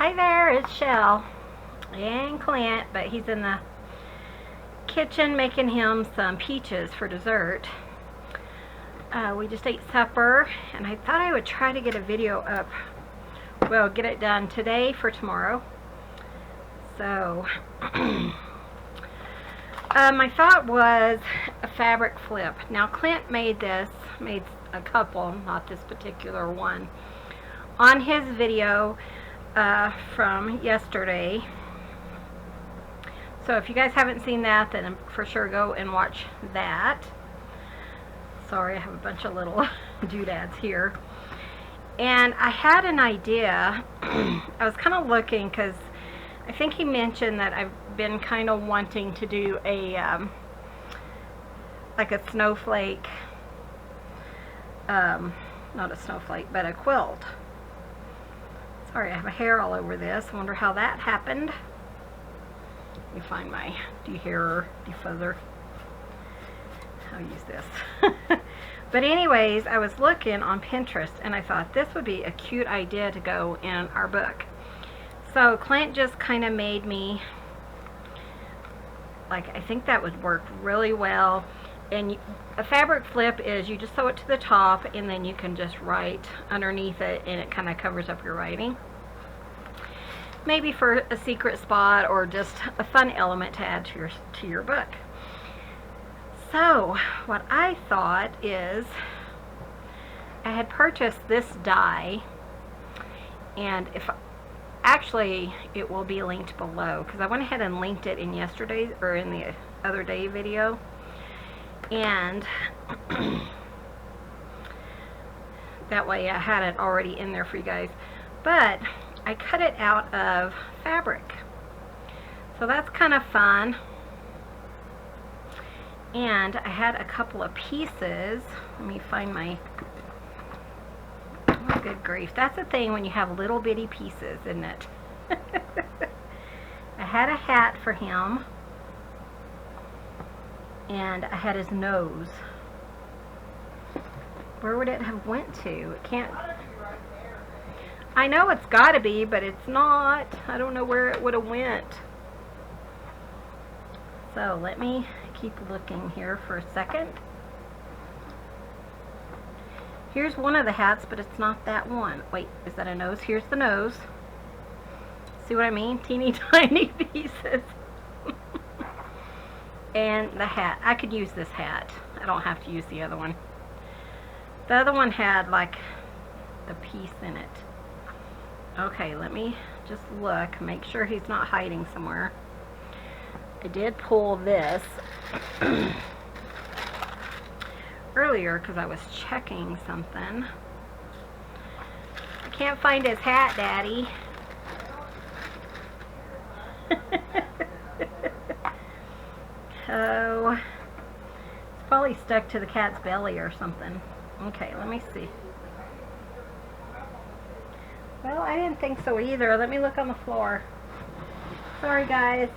Hi there, it's Shell and Clint, but he's in the kitchen making him some peaches for dessert. We just ate supper, and I thought I would try to get a video up. Well, get it done today for tomorrow. So, my thought was a fabric flip. Now, Clint made a couple, not this particular one, on his video from yesterday. So if you guys haven't seen that, then for sure go and watch that. Sorry, I have a bunch of little doodads here. And I had an idea. I was kind of looking because I think he mentioned that I've been kind of wanting to do a like a snowflake, not a snowflake, but a quilt. Sorry, I have a hair all over this. I wonder how that happened. Let me find my defuzzer. I'll use this. But anyways, I was looking on Pinterest and I thought this would be a cute idea to go in our book. So Clint just kind of made me, like, I think that would work really well. And a fabric flip is you just sew it to the top and then you can just write underneath it and it kind of covers up your writing. Maybe for a secret spot or just a fun element to add to your book. So what I thought is I had purchased this die, and actually it will be linked below because I went ahead and linked it in yesterday's or in the other day video. And that way I had it already in there for you guys. But I cut it out of fabric. So that's kind of fun. And I had a couple of pieces. Let me find my... Oh, good grief. That's the thing when you have little bitty pieces, isn't it? I had a hat for him. And I had his nose. Where would it have went to? It can't... I know it's got to be, but it's not. I don't know where it would have went. So let me keep looking here for a second. Here's one of the hats, but it's not that one. Wait, is that a nose? Here's the nose. See what I mean? Teeny tiny pieces. And the hat. I could use this hat. I don't have to use the other one. The other one had like the piece in it. Okay, let me just look. Make sure he's not hiding somewhere. I did pull this earlier because I was checking something. I can't find his hat, Daddy. Oh, it's probably stuck to the cat's belly or something. Okay, let me see. Well, I didn't think so either. Let me look on the floor. Sorry, guys.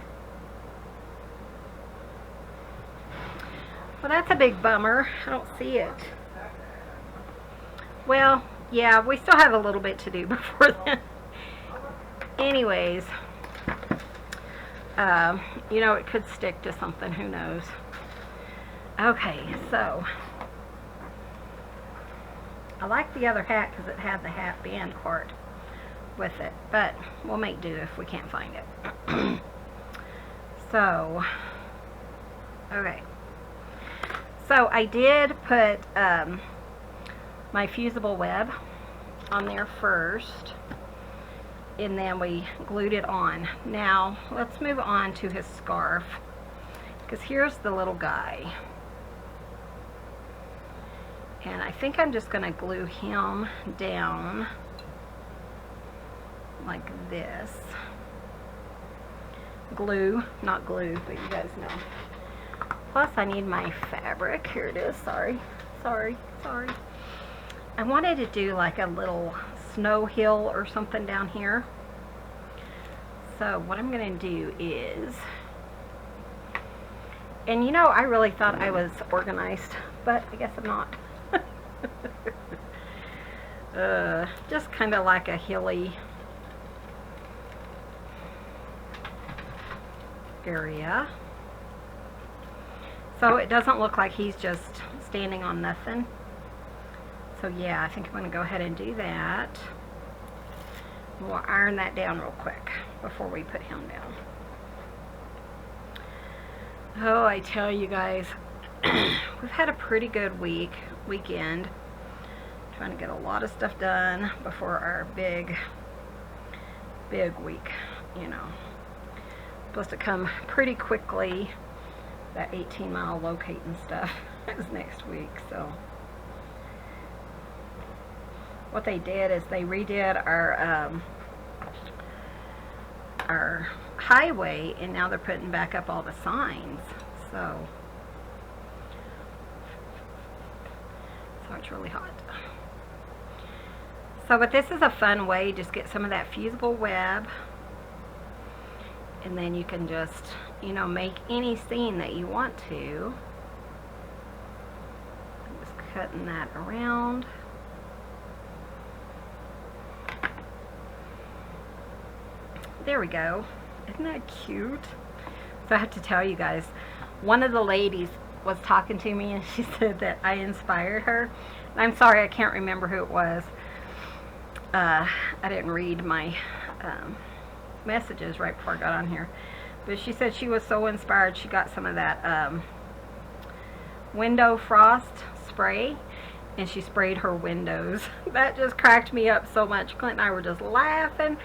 Well, that's a big bummer. I don't see it. Well, yeah, we still have a little bit to do before then. Anyways, you know, it could stick to something. Who knows? Okay, so I like the other hat because it had the hat band part with it, but we'll make do if we can't find it. So, okay. So I did put my fusible web on there first, and then we glued it on. Now let's move on to his scarf, because here's the little guy, and I think I'm just going to glue him down like this. Glue, not glue, but you guys know. Plus I need my fabric. Here it is. Sorry. I wanted to do like a little snow hill or something down here. So what I'm going to do is, and you know, I really thought I was organized, but I guess I'm not. Just kind of like a hilly area. So it doesn't look like he's just standing on nothing. So yeah, I think I'm going to go ahead and do that. We'll iron that down real quick before we put him down. Oh, I tell you guys, we've had a pretty good weekend. Trying to get a lot of stuff done before our big week, you know. Supposed to come pretty quickly. That 18-mile locating stuff is next week, so. What they did is they redid our highway, and now they're putting back up all the signs, so it's really hot. So, but this is a fun way, just get some of that fusible web, and then you can just, you know, make any scene that you want to. I'm just cutting that around. There we go. Isn't that cute? So I have to tell you guys, one of the ladies was talking to me and she said that I inspired her. And I'm sorry, I can't remember who it was. I didn't read my messages right before I got on here. But she said she was so inspired, she got some of that window frost spray and she sprayed her windows. That just cracked me up so much. Clint and I were just laughing.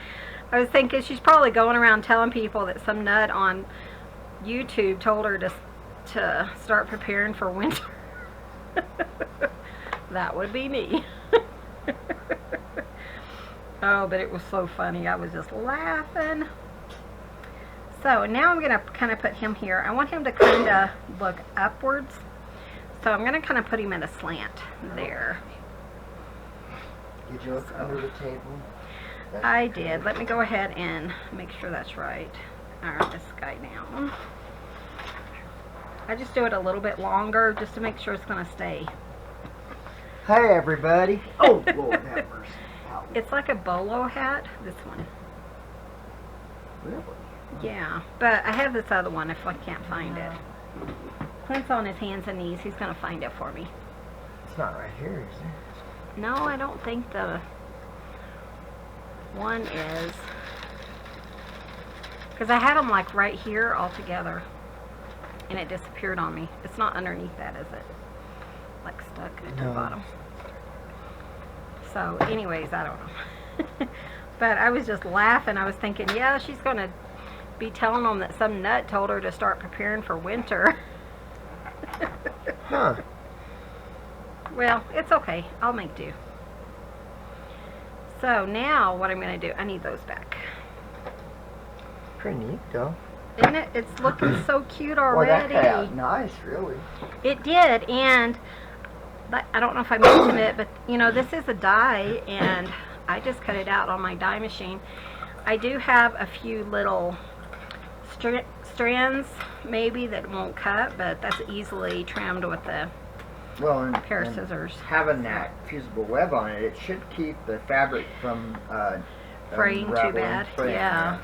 I was thinking she's probably going around telling people that some nut on YouTube told her to start preparing for winter. That would be me. Oh, but it was so funny. I was just laughing. So now I'm going to kind of put him here. I want him to kind of look upwards. So I'm going to kind of put him in a slant there. Did you look under the table? I did. Let me go ahead and make sure that's right. Iron this guy down. I just do it a little bit longer just to make sure it's going to stay. Hey, everybody. Oh, Lord have mercy. Ow. It's like a bolo hat, this one. Really? Yeah, but I have this other one if I can't find it. Clint's on his hands and knees. He's going to find it for me. It's not right here, is it? No, I don't think the one is. Because I had them like right here all together. And it disappeared on me. It's not underneath that, is it? Like stuck at the bottom. So anyways, I don't know. But I was just laughing. I was thinking, yeah, she's going to be telling them that some nut told her to start preparing for winter. Huh. Well, it's okay. I'll make do. So now what I'm going to do, I need those back. Pretty neat, though. Isn't it? It's looking so cute already. Well, that came out nice, really. It did, and I don't know if I mentioned it, but you know, this is a die, and I just cut it out on my die machine. I do have a few little strands, maybe, that won't cut, but that's easily trimmed with a pair of scissors. Having that fusible web on it, it should keep the fabric from fraying too bad. Yeah.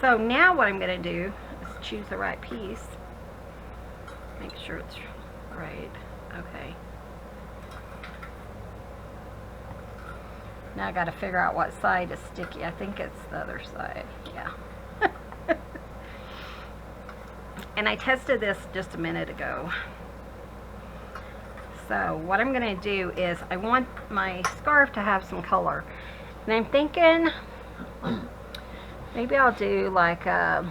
So now what I'm going to do is choose the right piece. Make sure it's right. Okay. Now I got to figure out what side is sticky. I think it's the other side. Yeah. And I tested this just a minute ago. So what I'm going to do is I want my scarf to have some color. And I'm thinking maybe I'll do like do I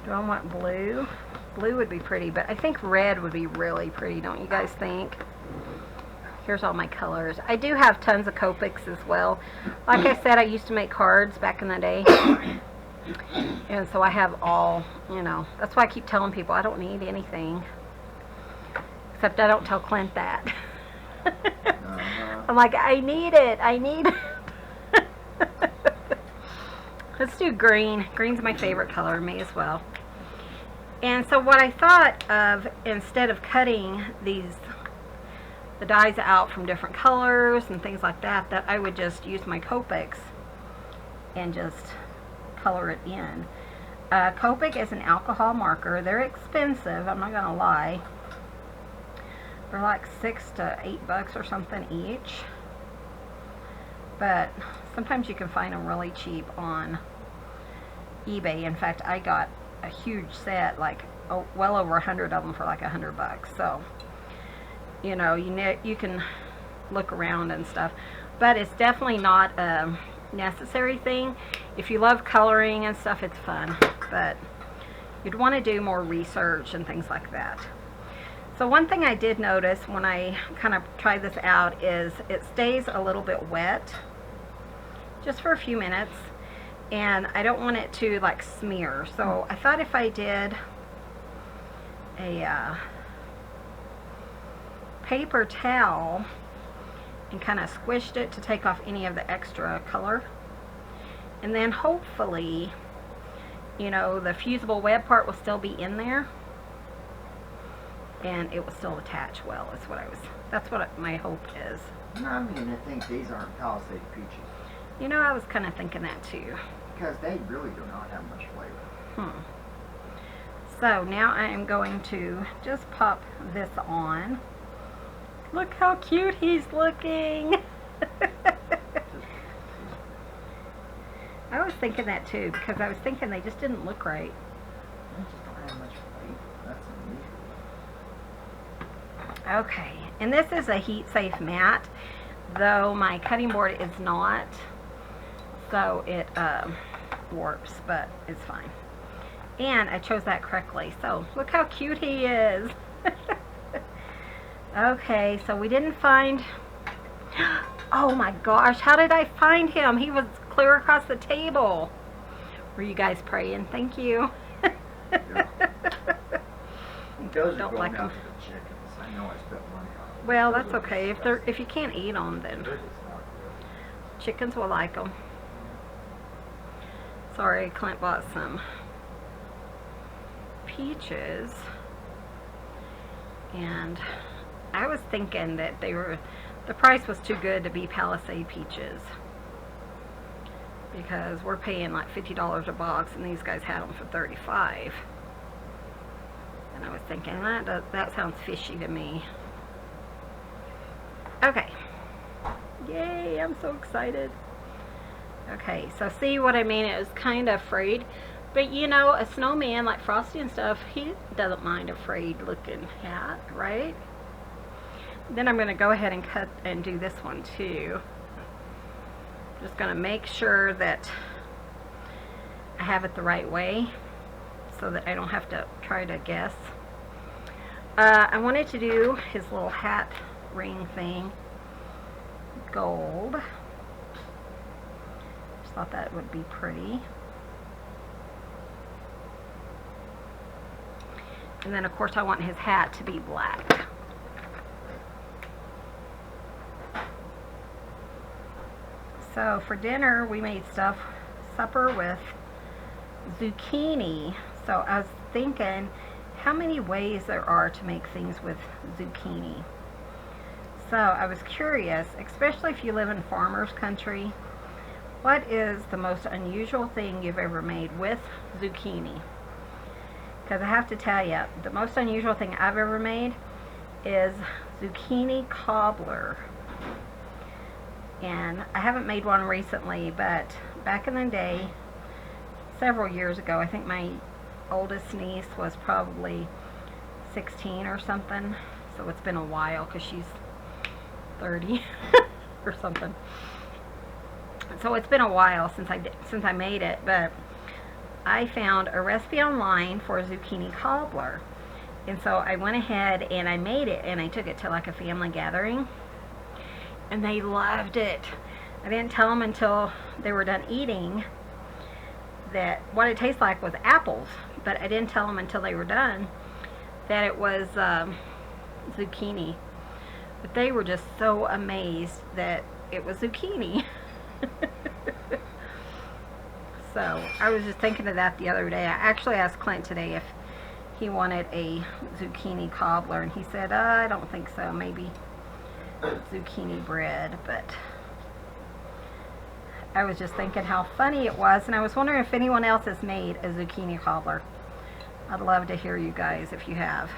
want blue? Blue would be pretty, but I think red would be really pretty, don't you guys think? Here's all my colors. I do have tons of Copics as well. Like I said, I used to make cards back in the day. And so I have all, you know, that's why I keep telling people I don't need anything. Except I don't tell Clint that. I'm like, I need it. I need it. Let's do green. Green's my favorite color, me as well. And so what I thought of, instead of cutting the dies out from different colors and things like that, that I would just use my Copics and just color it in. Copic is an alcohol marker. They're expensive, I'm not gonna lie. They're like $6 to $8 or something each. But sometimes you can find them really cheap on eBay. In fact, I got a huge set, like well over 100 of them for like $100. So, you know, you can look around and stuff. But it's definitely not a necessary thing. If you love coloring and stuff, it's fun. But you'd want to do more research and things like that. So one thing I did notice when I kind of tried this out is it stays a little bit wet just for a few minutes, and I don't want it to like smear. So I thought if I did a paper towel and kind of squished it to take off any of the extra color, and then hopefully, you know, the fusible web part will still be in there and it will still attach well. That's what my hope is. I mean, I think these aren't Palisade peaches. You know, I was kind of thinking that too. Because they really do not have much flavor. So now I am going to just pop this on. Look how cute he's looking. I was thinking that too, because I was thinking they just didn't look right. They just don't have much flavor. That's unusual. Okay, and this is a heat-safe mat, though my cutting board is not, so it warps, but it's fine. And I chose that correctly, so look how cute he is. Okay, so we didn't find, oh my gosh, how did I find him? He was clear across the table. Were you guys praying? Thank you. Yeah. Those Don't are like going out them. to the chickens. I know I spent money on them. Well, Those that's are okay. disgusting. If you can't eat them, then They're just not good. chickens will like them. Sorry, Clint bought some peaches, and I was thinking that the price was too good to be Palisade peaches, because we're paying like $50 a box, and these guys had them for $35. And I was thinking that sounds fishy to me. Okay. Yay, I'm so excited. Okay, so see what I mean? It was kind of frayed. But you know, a snowman like Frosty and stuff, he doesn't mind a frayed looking hat, right? Then I'm going to go ahead and cut and do this one too. Just going to make sure that I have it the right way so that I don't have to try to guess. I wanted to do his little hat ring thing gold. Just thought that would be pretty. And then of course I want his hat to be black. So for dinner we made supper with zucchini. So I was thinking how many ways there are to make things with zucchini. So I was curious, especially if you live in farmers country, what is the most unusual thing you've ever made with zucchini? Because I have to tell you, the most unusual thing I've ever made is zucchini cobbler. And I haven't made one recently, but back in the day, several years ago, I think my oldest niece was probably 16 or something. So it's been a while because she's 30 or something. So it's been a while since I made it, but I found a recipe online for a zucchini cobbler. And so I went ahead and I made it, and I took it to like a family gathering, and they loved it. I didn't tell them until they were done eating that what it tastes like was apples, but I didn't tell them until they were done that it was zucchini. But they were just so amazed that it was zucchini. So I was just thinking of that the other day. I actually asked Clint today if he wanted a zucchini cobbler, and he said, I don't think so, maybe zucchini bread. But I was just thinking how funny it was, and I was wondering if anyone else has made a zucchini cobbler. I'd love to hear you guys if you have,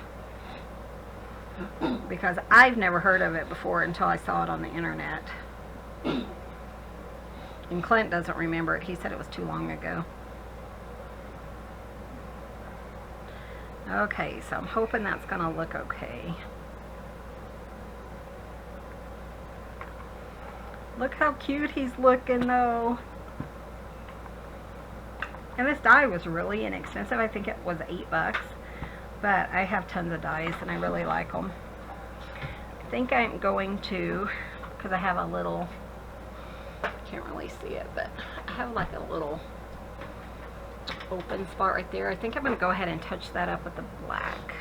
because I've never heard of it before until I saw it on the internet. And Clint doesn't remember it. He said it was too long ago. Okay, so I'm hoping that's going to look okay. Look how cute he's looking though. And this dye was really inexpensive. I think it was $8. But I have tons of dyes and I really like them. I think I'm going to, because I have a little, can't really see it, but I have like a little open spot right there. I think I'm going to go ahead and touch that up with the black.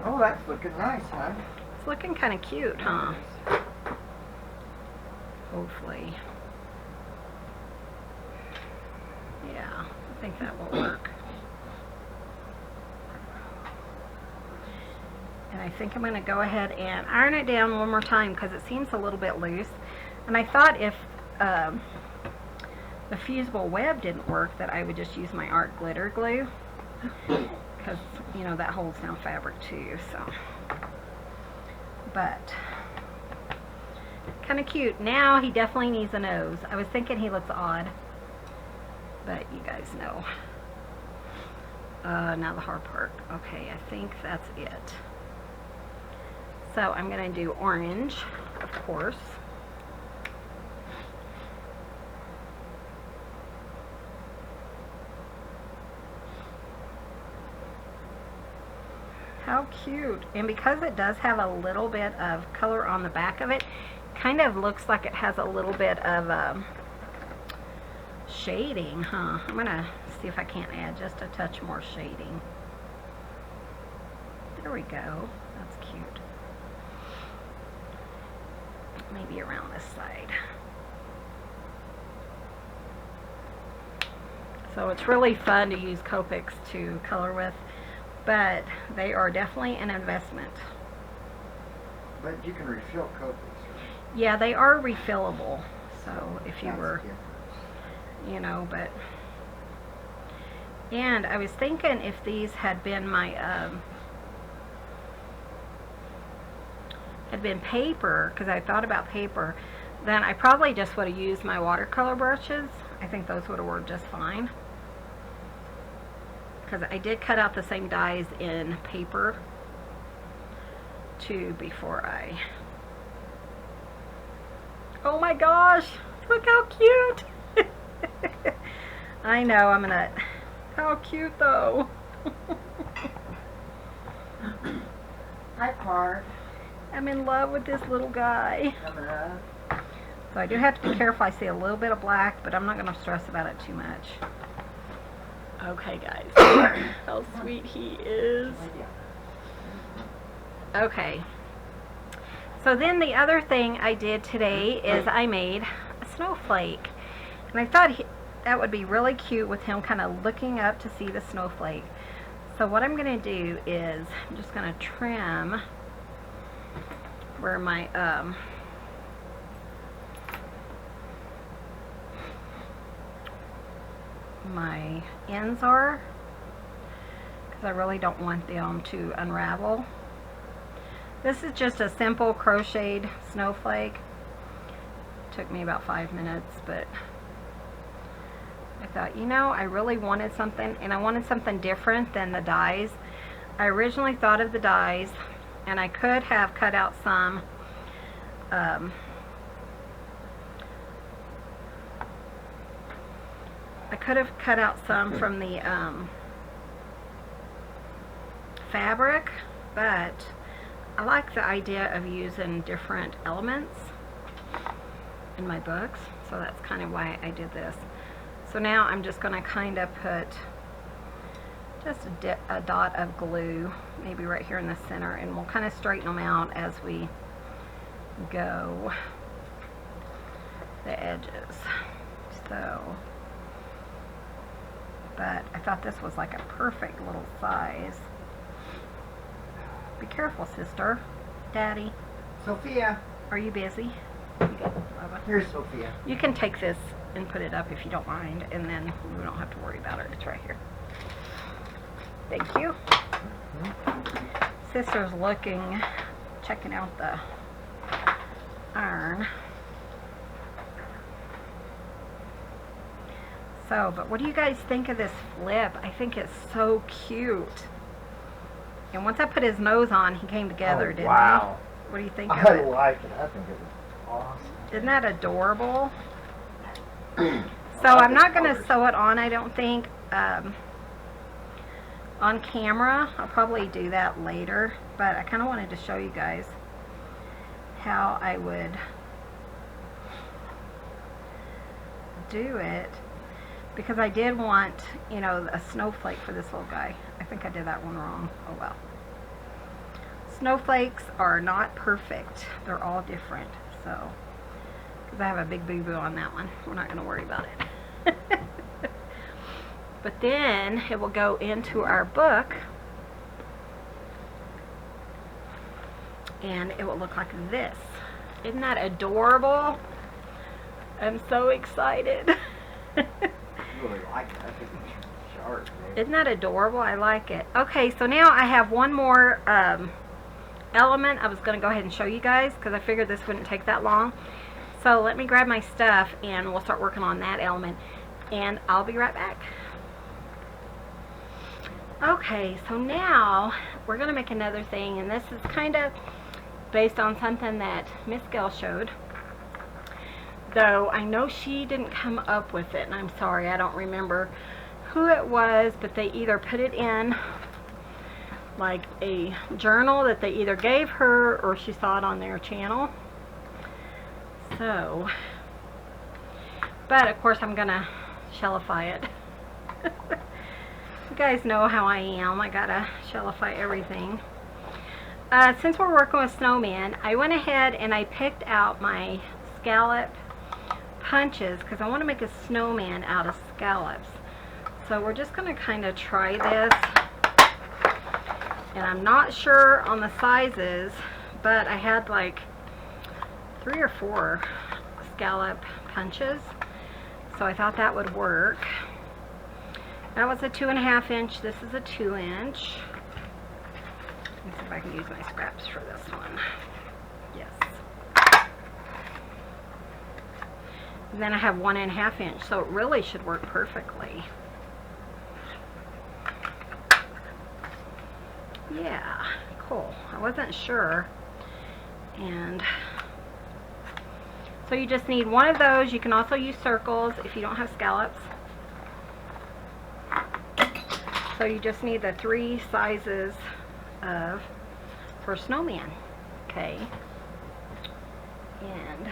Oh, that's looking nice, huh? It's looking kind of cute, huh? Hopefully. Yeah, I think that will work. And I think I'm going to go ahead and iron it down one more time because it seems a little bit loose. And I thought if the fusible web didn't work that I would just use my art glitter glue, because you know that holds down fabric too. So, but kind of cute. Now he definitely needs a nose. I was thinking he looks odd, but you guys know. Now the hard part. Okay, I think that's it. So I'm going to do orange, of course. How cute. And because it does have a little bit of color on the back of it, kind of looks like it has a little bit of shading, huh? I'm going to see if I can't add just a touch more shading. There we go. That's cute. Maybe around this side. So it's really fun to use Copics to color with, but they are definitely an investment. But you can refill Copics, right? Yeah, they are refillable. So if you That's were, different. you know, but, and I was thinking if these had been my, had been paper, because I thought about paper, then I probably just would have used my watercolor brushes. I think those would have worked just fine. Because I did cut out the same dies in paper too before I... Oh my gosh! Look how cute! I know, I'm gonna... How cute though! Hi, Park. I'm in love with this little guy. Coming up. So I do have to be careful. I see a little bit of black, but I'm not going to stress about it too much. Okay, guys. How sweet he is. Okay. So then the other thing I did today is I made a snowflake. And I thought that would be really cute with him kind of looking up to see the snowflake. So what I'm going to do is I'm just going to trim where my my ends are, because I really don't want them to unravel. This is just a simple crocheted snowflake. Took me about 5 minutes, but I thought, you know, I really wanted something, and I wanted something different than the dies. I originally thought of the dies, and I could have cut out some from the fabric, but I like the idea of using different elements in my books, so that's kind of why I did this. So now I'm just going to kind of put just a dot of glue, maybe right here in the center, and we'll kind of straighten them out as we go, the edges. So, but I thought this was like a perfect little size. Be careful, sister. Daddy. Sophia. Are you busy? You got Bubba. Here's Sophia. You can take this and put it up if you don't mind, and then we don't have to worry about it. It's right here. Thank you. Sister's looking, checking out the iron. So, but what do you guys think of this flip? I think it's so cute. And once I put his nose on, he came together, didn't wow. he? What do you think of I it? like it. I think it was awesome. Isn't that adorable? So I'm not going to sew it on, I don't think, on camera. I'll probably do that later, but I kind of wanted to show you guys how I would do it, because I did want, you know, a snowflake for this little guy. I think I did that one wrong. Oh well. Snowflakes are not perfect. They're all different. So, because I have a big boo-boo on that one. We're not going to worry about it. But then it will go into our book. And it will look like this. Isn't that adorable? I'm so excited. I really like it. I think it's sharp, man. Isn't that adorable? I like it. Okay, so now I have one more element I was going to go ahead and show you guys, because I figured this wouldn't take that long. So let me grab my stuff and we'll start working on that element, and I'll be right back. Okay, so now we're going to make another thing, and this is kind of based on something that Miss Gayle showed. Though I know she didn't come up with it, and I'm sorry, I don't remember who it was, but they either put it in like a journal that they either gave her or she saw it on their channel. So, but of course I'm gonna shellify it. You guys know how I am. I gotta shellify everything. Since we're working with Snowman, I went ahead and I picked out my scallop punches, because I want to make a snowman out of scallops. So we're just going to kind of try this, and I'm not sure on the sizes, but I had like 3 or 4 scallop punches, so I thought that would work. That was a 2.5 inch. This is a 2 inch. Let's see if I can use my scraps for this one. Yes. And then I have 1.5 inch, so it really should work perfectly. Yeah, cool. I wasn't sure. And so you just need one of those. You can also use circles if you don't have scallops. So you just need the 3 sizes of for snowman. Okay. And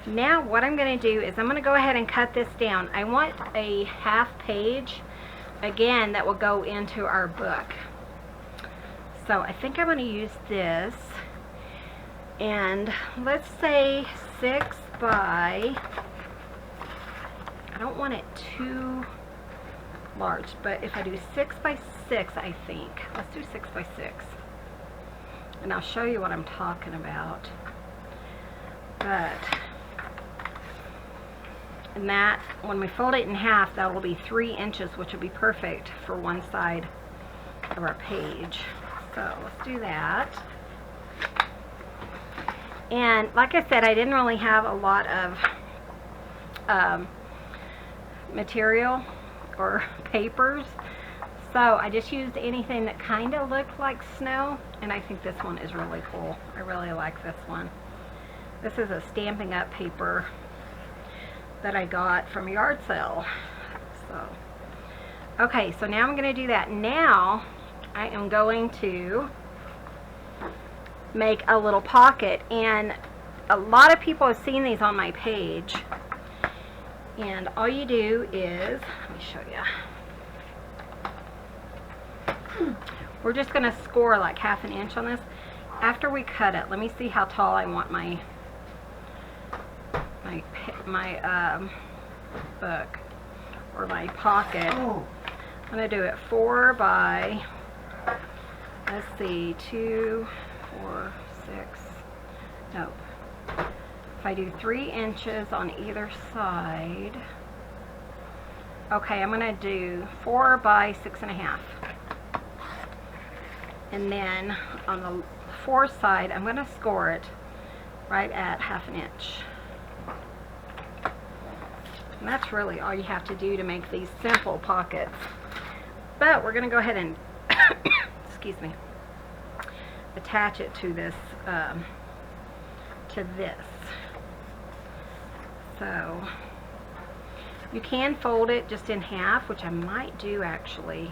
now what I'm going to do is I'm going to go ahead and cut this down. I want a half page, again, that will go into our book. So I think I'm going to use this, and let's say 6 by, I don't want it too large, but if I do 6 by 6, I think, let's do 6 by 6, and I'll show you what I'm talking about. But and that, when we fold it in half, that will be 3 inches, which will be perfect for one side of our page. So let's do that. And like I said, I didn't really have a lot of material or papers, so I just used anything that kind of looked like snow, and I think this one is really cool. I really like this one. This is a Stampin' Up paper that I got from a yard sale. So, okay, so now I'm going to do that. Now I am going to make a little pocket, and a lot of people have seen these on my page, and all you do is, let me show you. We're just going to score like 1/2 inch on this. After we cut it, let me see how tall I want my book or my pocket. Oh. I'm going to do it 4 by, let's see, 2, 4, 6, no, if I do 3 inches on either side, okay, I'm going to do 4 by 6.5. And then on the 4th side, I'm going to score it right at 1/2 inch. And that's really all you have to do to make these simple pockets. But we're going to go ahead and, excuse me, attach it to this, So you can fold it just in half, which I might do actually.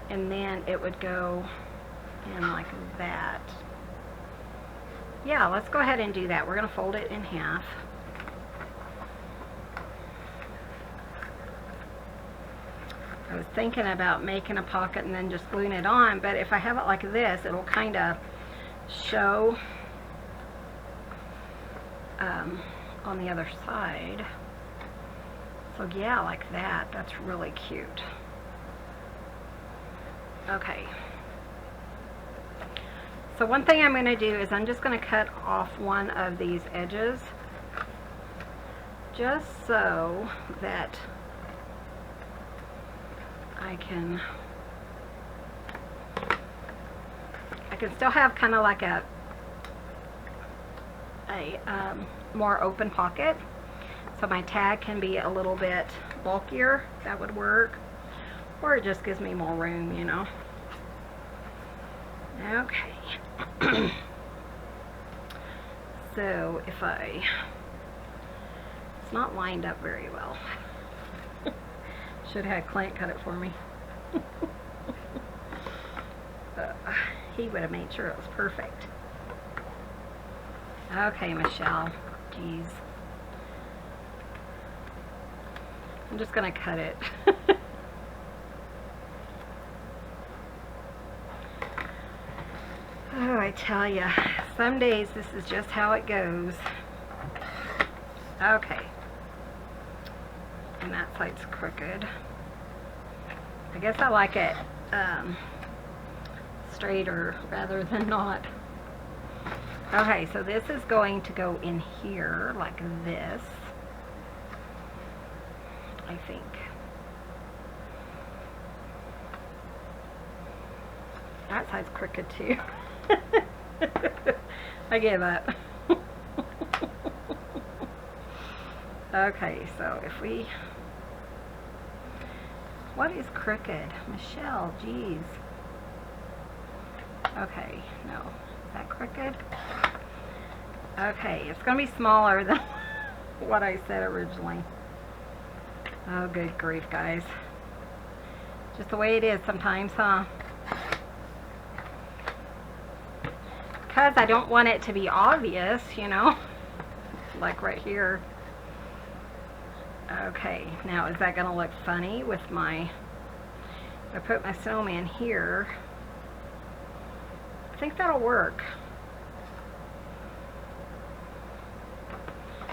And then it would go in like that. Yeah, let's go ahead and do that. We're going to fold it in half. I was thinking about making a pocket and then just gluing it on, but if I have it like this, it'll kind of show on the other side. So yeah, like that. That's really cute. Okay. So one thing I'm going to do is I'm just going to cut off one of these edges, just so that I can still have kind of like a more open pocket, so my tag can be a little bit bulkier. That would work, or it just gives me more room, you know. Okay. So if it's not lined up very well. Should have Clint cut it for me. He would have made sure it was perfect. Okay, Michelle. Jeez. I'm just going to cut it. Oh, I tell ya, some days this is just how it goes. Okay. And that side's crooked. I guess I like it straighter rather than not. Okay, so this is going to go in here like this, I think. That side's crooked too. I gave up. Okay, so if we... What is crooked? Michelle, geez. Okay, no. Is that crooked? Okay, it's going to be smaller than what I said originally. Oh, good grief, guys. Just the way it is sometimes, huh? Because I don't want it to be obvious, you know? Like right here. Okay, now is that going to look funny with my... If I put my snowman here, I think that'll work.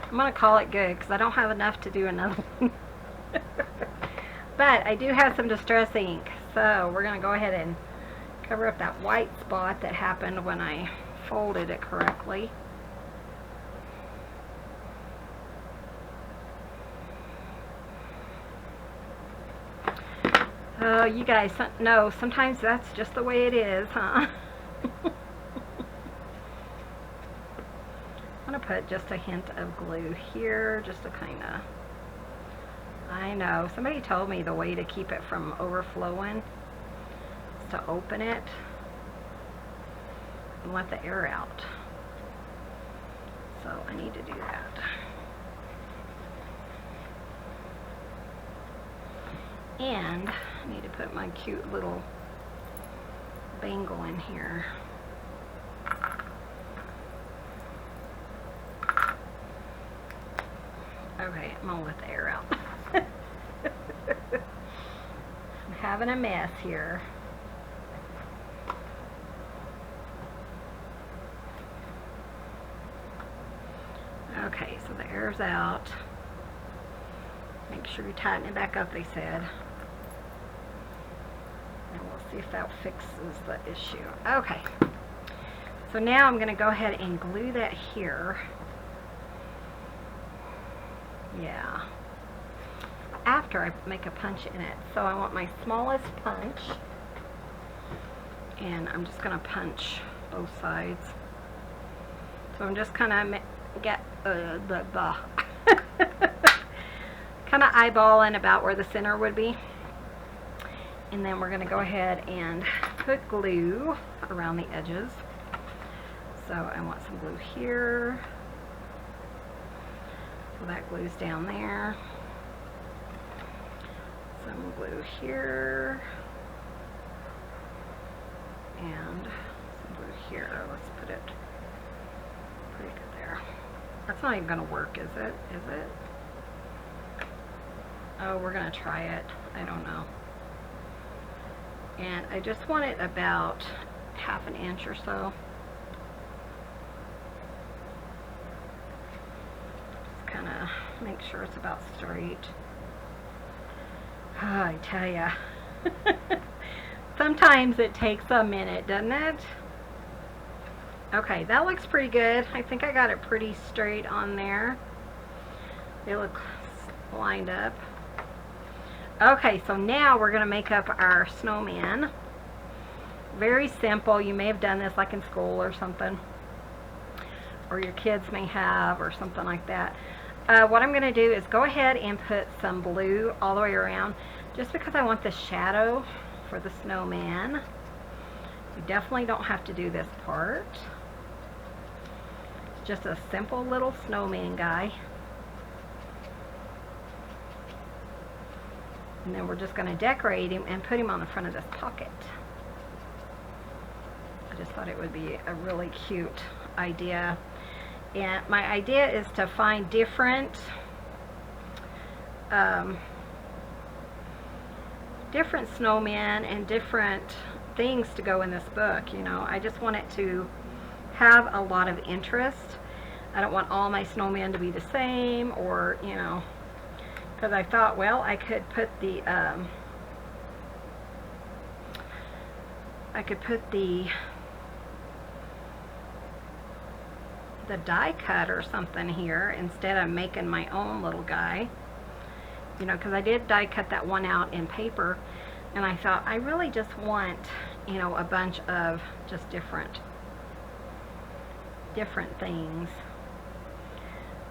I'm going to call it good because I don't have enough to do another one. But I do have some distress ink, so we're going to go ahead and cover up that white spot that happened when I folded it correctly. Oh, you guys know sometimes that's just the way it is, huh? I'm going to put just a hint of glue here, just to kind of... I know, somebody told me the way to keep it from overflowing is to open it and let the air out. So I need to do that. And I need to put my cute little bangle in here. Okay, I'm gonna let the air out. I'm having a mess here. Okay, so the air's out. Make sure you tighten it back up, they said. And we'll see if that fixes the issue. Okay. So now I'm going to go ahead and glue that here. Yeah. After I make a punch in it. So I want my smallest punch. And I'm just going to punch both sides. So I'm just kind of get kind of eyeballing about where the center would be. And then we're going to go ahead and put glue around the edges. So I want some glue here. So that glue's down there. Some glue here. And some glue here. Let's put it pretty good there. That's not even going to work, is it? Is it? Oh, we're going to try it. I don't know. And I just want it about 1/2 inch or so. Just kind of make sure it's about straight. Oh, I tell ya. Sometimes it takes a minute, doesn't it? Okay, that looks pretty good. I think I got it pretty straight on there. They look lined up. Okay, so now we're going to make up our snowman. Very simple. You may have done this like in school or something. Or your kids may have or something like that. What I'm going to do is go ahead and put some blue all the way around. Just because I want the shadow for the snowman. You definitely don't have to do this part. It's just a simple little snowman guy. And then we're just going to decorate him and put him on the front of this pocket. I just thought it would be a really cute idea. And my idea is to find different different snowmen and different things to go in this book. You know, I just want it to have a lot of interest. I don't want all my snowmen to be the same, or, you know, because I thought, well, I could put the die cut or something here instead of making my own little guy. You know, because I did die cut that one out in paper, and I thought I really just want, you know, a bunch of just different things.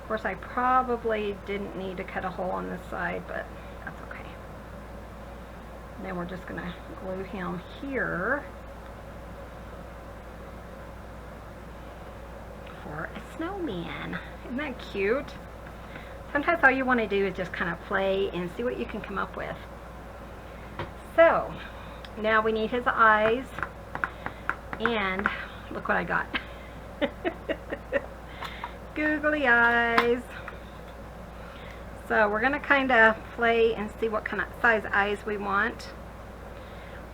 Of course, I probably didn't need to cut a hole on this side, but that's okay. And then we're just going to glue him here for a snowman. Isn't that cute? Sometimes all you want to do is just kind of play and see what you can come up with. So, now we need his eyes, and look what I got. Googly eyes. So we're going to kind of play and see what kind of size eyes we want.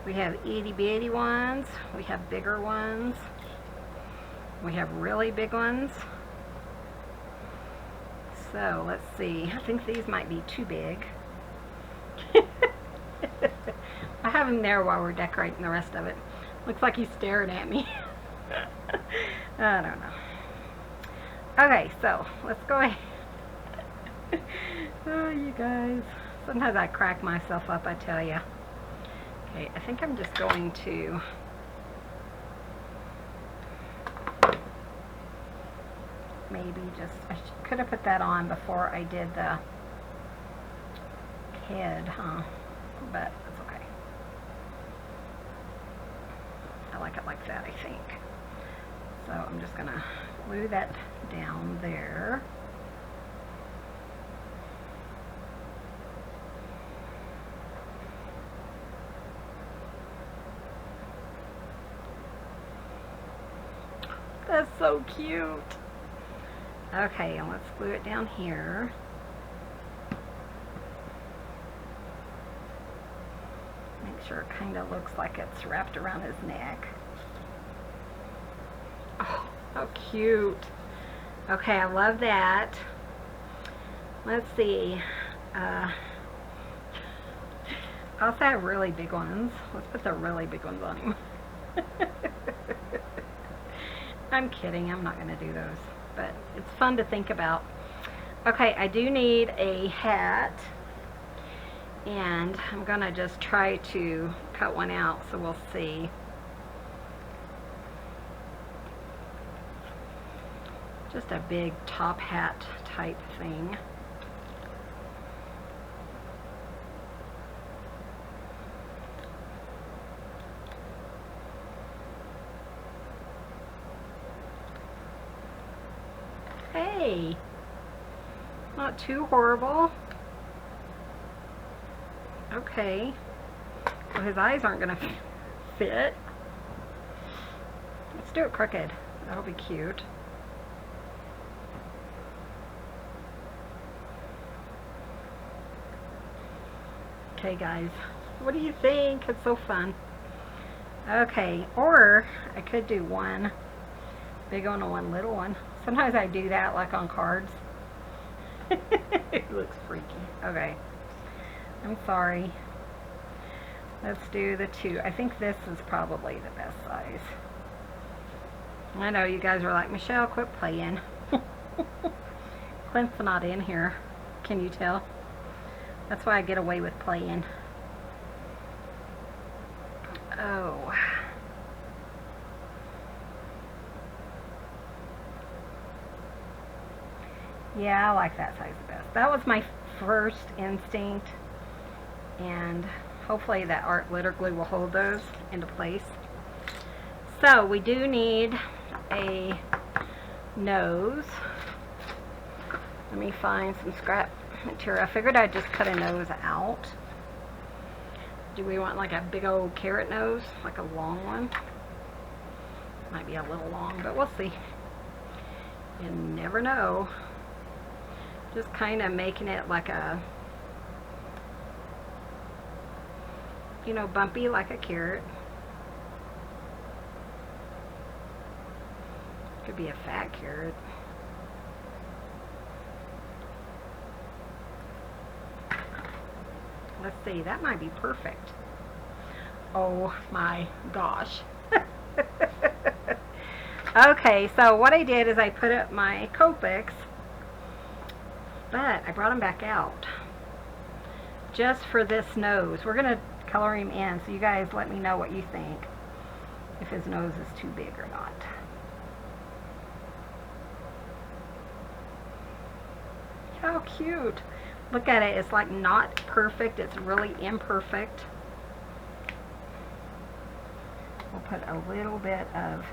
We have itty bitty ones, we have bigger ones, we have really big ones. So let's see, I think these might be too big. I have him there while we're decorating the rest of it. Looks like he's staring at me. I don't know. Okay, so let's go ahead. Oh, you guys. Sometimes I crack myself up, I tell you. Okay, I think I'm just going to maybe just, I could have put that on before I did the head, huh? But it's okay. I like it like that, I think. So I'm just going to glue that down there. That's so cute. Okay, and let's glue it down here. Make sure it kind of looks like it's wrapped around his neck. Oh, how cute. Okay, I love that. Let's see. I also have really big ones. Let's put the really big ones on him. I'm kidding, I'm not going to do those, but it's fun to think about. Okay, I do need a hat, and I'm going to just try to cut one out, so we'll see. Just a big top hat type thing. Hey, not too horrible. Okay, well, his eyes aren't gonna fit. Let's do it crooked. That'll be cute. Okay, guys, what do you think? It's so fun. Okay, or I could do one big one and one little one. Sometimes I do that, like on cards. It looks freaky. Okay, I'm sorry. Let's do the two. I think this is probably the best size. I know you guys are like, Michelle, quit playing. Clint's not in here. Can you tell? That's why I get away with playing. Oh. Yeah, I like that size the best. That was my first instinct, and hopefully that art glitter glue will hold those into place. So we do need a nose. Let me find some scrap material. I figured I'd just cut a nose out. Do we want like a big old carrot nose, like a long one? Might be a little long, but we'll see. You never know. Just kind of making it like a, you know, bumpy like a carrot. Could be a fat carrot. Let's see, that might be perfect. Oh my gosh. Okay, so what I did is I put up my Copics, but I brought him back out just for this nose. We're going to color him in, so you guys let me know what you think, if his nose is too big or not. How cute. Look at it. It's like not perfect. It's really imperfect. We'll put a little bit of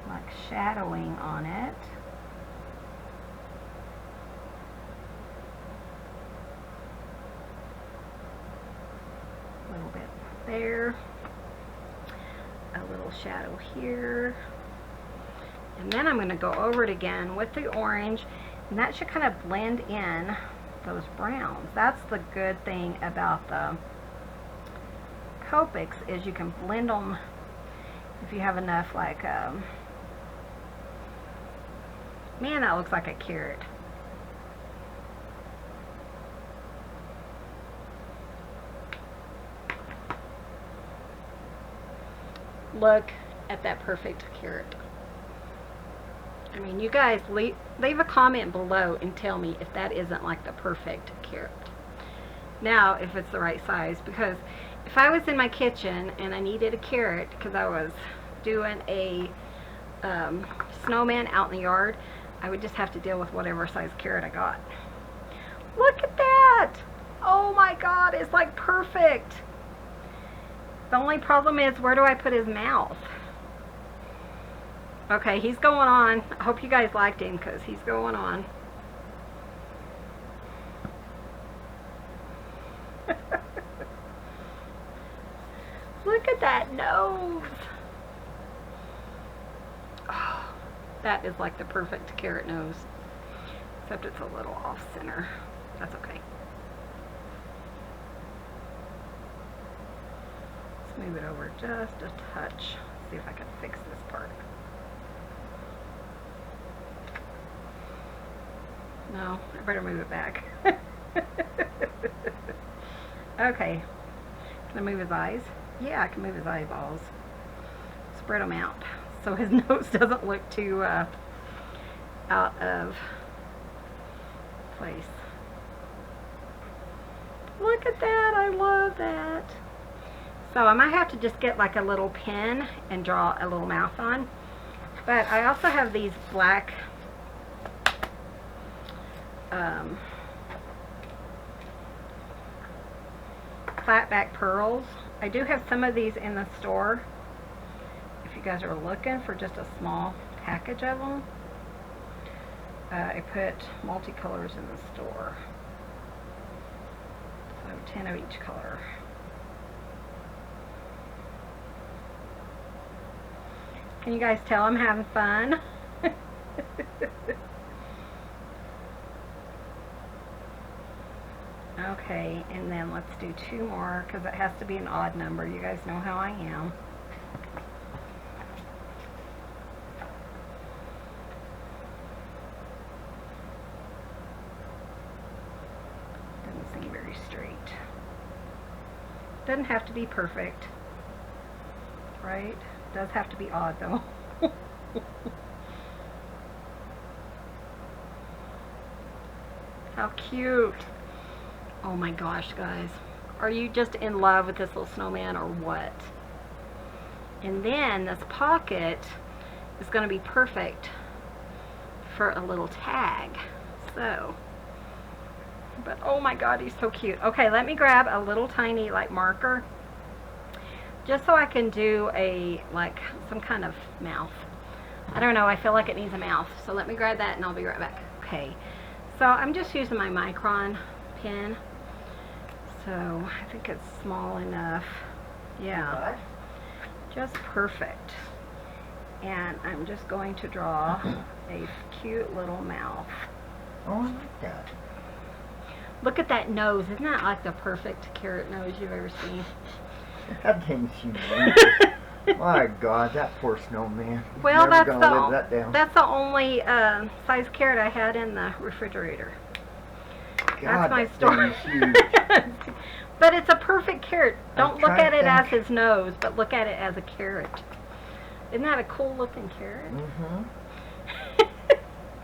like shadowing on it. A little bit there. A little shadow here. And then I'm going to go over it again with the orange. And that should kind of blend in those browns. That's the good thing about the Copics, is you can blend them if you have enough, like, man, that looks like a carrot. Look at that perfect carrot. I mean, you guys leave a comment below and tell me if that isn't like the perfect carrot. Now, if it's the right size, because if I was in my kitchen and I needed a carrot because I was doing a snowman out in the yard, I would just have to deal with whatever size carrot I got. Look at that! Oh my God, it's like perfect. The only problem is, where do I put his mouth? Okay, he's going on. I hope you guys liked him, because he's going on. Look at that nose. Oh, that is like the perfect carrot nose. Except it's a little off center. That's okay. Let's move it over just a touch. See if I can fix this part. No, I better move it back. Okay. Can I move his eyes? Yeah, I can move his eyeballs. Spread them out. so his nose doesn't look too out of place. Look at that, I love that. So I might have to just get like a little pen and draw a little mouth on. But I also have these black flat back pearls. I do have some of these in the store if you guys are looking for just a small package of them. I put multicolors in the store, so 10 of each color. Can you guys tell I'm having fun? Okay, and then let's do 2 more because it has to be an odd number. You guys know how I am. Doesn't seem very straight. Doesn't have to be perfect, right? Does have to be odd though. How cute. Oh my gosh, guys. Are you just in love with this little snowman or what? And then this pocket is going to be perfect for a little tag. So, but oh my god, he's so cute. Okay, let me grab a little tiny like marker just so I can do a like some kind of mouth. I don't know, I feel like it needs a mouth. So let me grab that and I'll be right back. Okay, so I'm just using my micron pen. So I think it's small enough. Yeah, just perfect. And I'm just going to draw a cute little mouth. Oh, I like that. Look at that nose. Isn't that like the perfect carrot nose you've ever seen? That thing's humongous. My God, that poor snowman. He's Well, never gonna live that down. that's the only size carrot I had in the refrigerator. God, That's my that story. thing's huge. But it's a perfect carrot. Don't look trying at to it as think. his nose, but look at it as a carrot. Isn't that a cool looking carrot? Mm-hmm.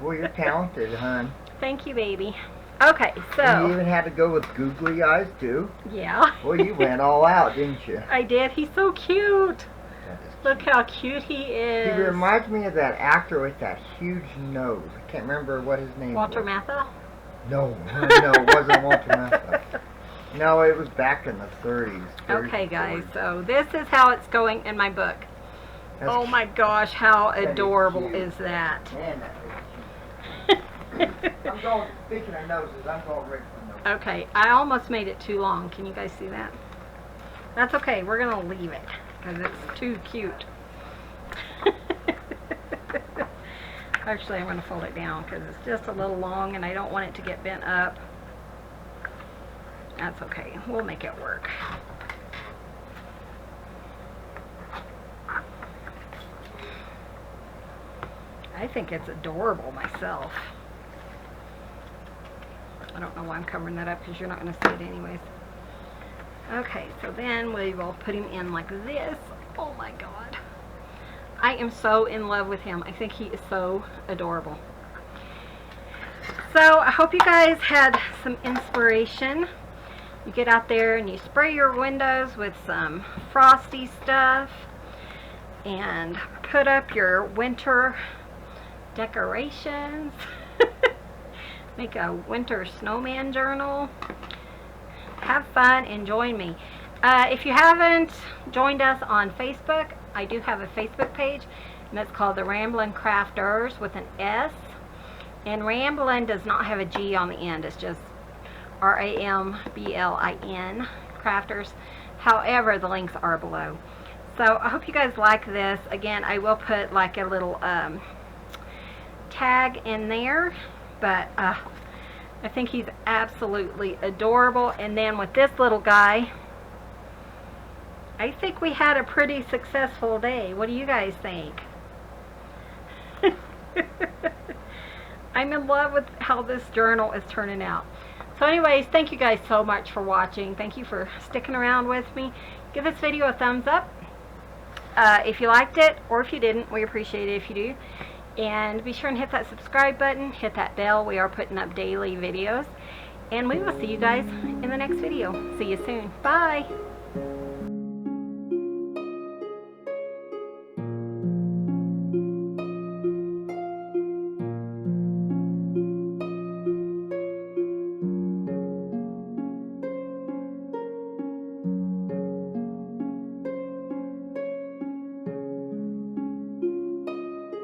Boy, you're talented, hon. Thank you, baby. Okay, You so even had to go with googly eyes, too. yeah. Boy, you went all out, didn't you? I did. He's so cute. That is Look cute. how cute he is. He reminds me of that actor with that huge nose. I can't remember what his name Walter was. Matthau? No, it wasn't Walter Matthau. No, it was back in the 30s. Okay, guys, so this is how it's going in my book. That's Oh my gosh, how That is adorable cute. is that? Man, that is cute. I'm going, speaking of noses, I'm going right for the nose. Okay, I almost made it too long. Can you guys see that? That's okay, we're going to leave it because it's too cute. Actually, I'm going to fold it down because it's just a little long and I don't want it to get bent up. That's okay, we'll make it work. I think it's adorable myself. I don't know why I'm covering that up because you're not going to see it anyways. Okay, so then we will put him in like this. Oh my god. I am so in love with him. I think he is so adorable. So I hope you guys had some inspiration. You get out there and you spray your windows with some frosty stuff and put up your winter decorations. Make a winter snowman journal. Have fun and join me. If you haven't joined us on Facebook, I do have a Facebook page, and it's called the Ramblin' Crafters with an S. And Ramblin' does not have a G on the end. It's just R-A-M-B-L-I-N, Crafters. However, the links are below. So I hope you guys like this. Again, I will put like a little tag in there, but I think he's absolutely adorable. And then with this little guy, I think we had a pretty successful day. What do you guys think? I'm in love with how this journal is turning out. So anyways, thank you guys so much for watching. Thank you for sticking around with me. Give this video a thumbs up. if you liked it, or if you didn't, we appreciate it if you do. And be sure and hit that subscribe button, hit that bell. We are putting up daily videos. And we will see you guys in the next video. See you soon. Bye.